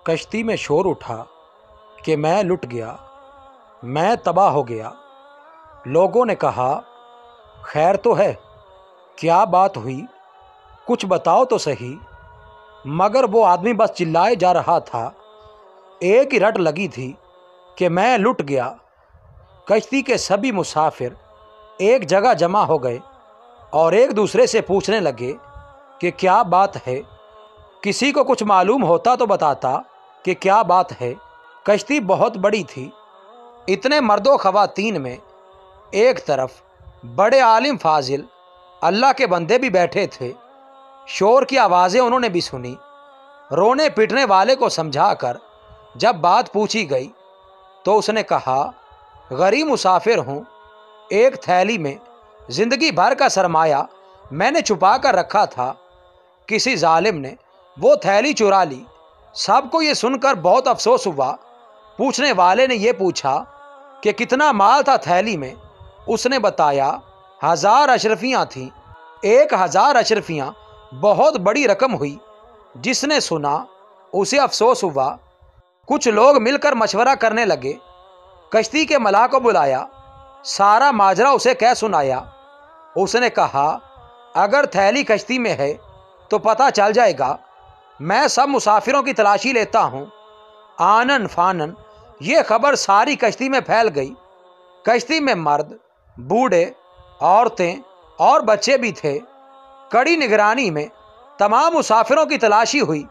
کشتی میں شور اٹھا کہ میں لٹ گیا، میں تباہ ہو گیا۔ لوگوں نے کہا خیر تو ہے، کیا بات ہوئی، کچھ بتاؤ تو صحیح۔ مگر وہ آدمی بس چلائے جا رہا تھا، ایک ہی رٹ لگی تھی کہ میں لٹ گیا۔ کشتی کے سبھی مسافر ایک جگہ جمع ہو گئے اور ایک دوسرے سے پوچھنے لگے کہ کیا بات ہے۔ کسی کو کچھ معلوم ہوتا تو بتاتا کہ کیا بات ہے۔ کشتی بہت بڑی تھی، اتنے مرد و خواتین میں ایک طرف بڑے عالم فاضل اللہ کے بندے بھی بیٹھے تھے۔ شور کی آوازیں انہوں نے بھی سنی۔ رونے پیٹنے والے کو سمجھا کر جب بات پوچھی گئی تو اس نے کہا غریب مسافر ہوں، ایک تھیلی میں زندگی بھر کا سرمایہ میں نے چھپا کر رکھا تھا، کسی ظالم نے وہ تھیلی چرا لی۔ سب کو یہ سن کر بہت افسوس ہوا۔ پوچھنے والے نے یہ پوچھا کہ کتنا مال تھا تھیلی میں۔ اس نے بتایا 1000 اشرفیاں تھیں۔ 1000 اشرفیاں بہت بڑی رقم ہوئی۔ جس نے سنا اسے افسوس ہوا۔ کچھ لوگ مل کر مشورہ کرنے لگے، کشتی کے ملاح کو بلایا، سارا ماجرا اسے کہہ سنایا۔ اس نے کہا اگر تھیلی کشتی میں ہے تو پتہ چل جائے گا۔ میں سب مسافروں کی تلاشی لیتا ہوں۔ آنن فانن یہ خبر ساری کشتی میں پھیل گئی۔ کشتی میں مرد، بوڑھے، عورتیں اور بچے بھی تھے۔ کڑی نگرانی میں تمام مسافروں کی تلاشی ہوئی،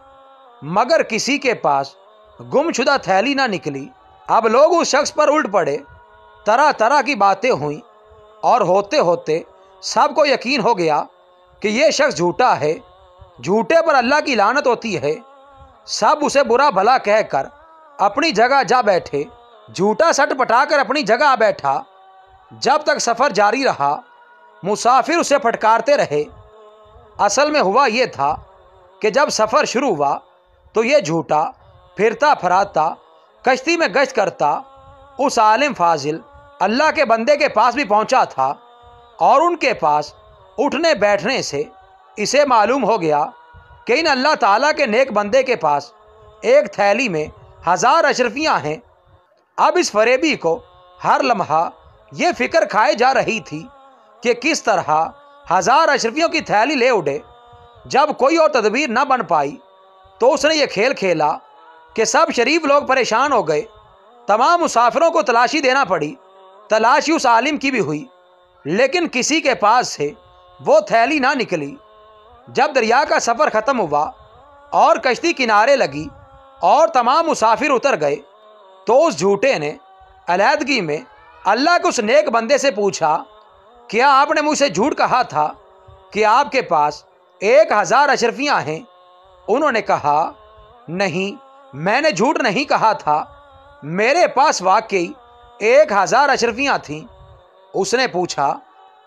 مگر کسی کے پاس گم شدہ تھیلی نہ نکلی۔ اب لوگ اس شخص پر الٹ پڑے، طرح طرح کی باتیں ہوئیں اور ہوتے ہوتے سب کو یقین ہو گیا کہ یہ شخص جھوٹا ہے، جھوٹے پر اللہ کی لعنت ہوتی ہے۔ سب اسے برا بھلا کہہ کر اپنی جگہ جا بیٹھے۔ جھوٹا سٹ پٹا کر اپنی جگہ بیٹھا۔ جب تک سفر جاری رہا مسافر اسے پھٹکارتے رہے۔ اصل میں ہوا یہ تھا کہ جب سفر شروع ہوا تو یہ جھوٹا پھرتا پھراتا کشتی میں گشت کرتا اس عالم فاضل اللہ کے بندے کے پاس بھی پہنچا تھا، اور ان کے پاس اٹھنے بیٹھنے سے اسے معلوم ہو گیا کہ ان اللہ تعالیٰ کے نیک بندے کے پاس ایک تھیلی میں 1000 اشرفیاں ہیں۔ اب اس فریبی کو ہر لمحہ یہ فکر کھائے جا رہی تھی کہ کس طرح 1000 اشرفیوں کی تھیلی لے اڑے۔ جب کوئی اور تدبیر نہ بن پائی تو اس نے یہ کھیل کھیلا کہ سب شریف لوگ پریشان ہو گئے۔ تمام مسافروں کو تلاشی دینا پڑی۔ تلاشی اس عالم کی بھی ہوئی، لیکن کسی کے پاس سے وہ تھیلی نہ نکلی۔ جب دریا کا سفر ختم ہوا اور کشتی کنارے لگی اور تمام مسافر اتر گئے تو اس جھوٹے نے علیحدگی میں اللہ کے اس نیک بندے سے پوچھا کیا آپ نے مجھ سے جھوٹ کہا تھا کہ آپ کے پاس 1000 اشرفیاں ہیں؟ انہوں نے کہا نہیں، میں نے جھوٹ نہیں کہا تھا، میرے پاس واقعی 1000 اشرفیاں تھیں۔ اس نے پوچھا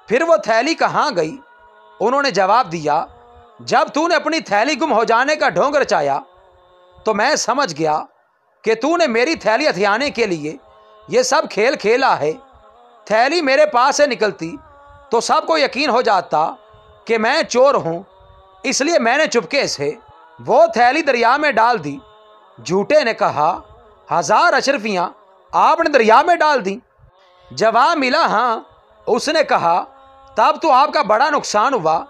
پھر وہ تھیلی کہاں گئی؟ انہوں نے جواب دیا جب تو نے اپنی تھیلی گم ہو جانے کا ڈھونگ رچایا تو میں سمجھ گیا کہ تو نے میری تھیلی ہتھیانے کے لیے یہ سب کھیل کھیلا ہے۔ تھیلی میرے پاس سے نکلتی تو سب کو یقین ہو جاتا کہ میں چور ہوں، اس لیے میں نے چپکے سے وہ تھیلی دریا میں ڈال دی۔ جھوٹے نے کہا 1000 اشرفیاں آپ نے دریا میں ڈال دیں؟ جواب ملا ہاں۔ اس نے کہا تب تو آپ کا بڑا نقصان ہوا۔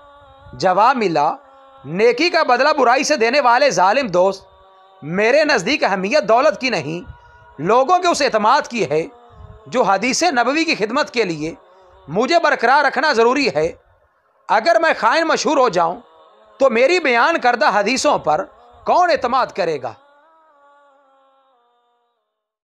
جواب ملا نیکی کا بدلہ برائی سے دینے والے ظالم دوست، میرے نزدیک اہمیت دولت کی نہیں، لوگوں کے اس اعتماد کی ہے جو حدیث نبوی کی خدمت کے لیے مجھے برقرار رکھنا ضروری ہے۔ اگر میں خائن مشہور ہو جاؤں تو میری بیان کردہ حدیثوں پر کون اعتماد کرے گا؟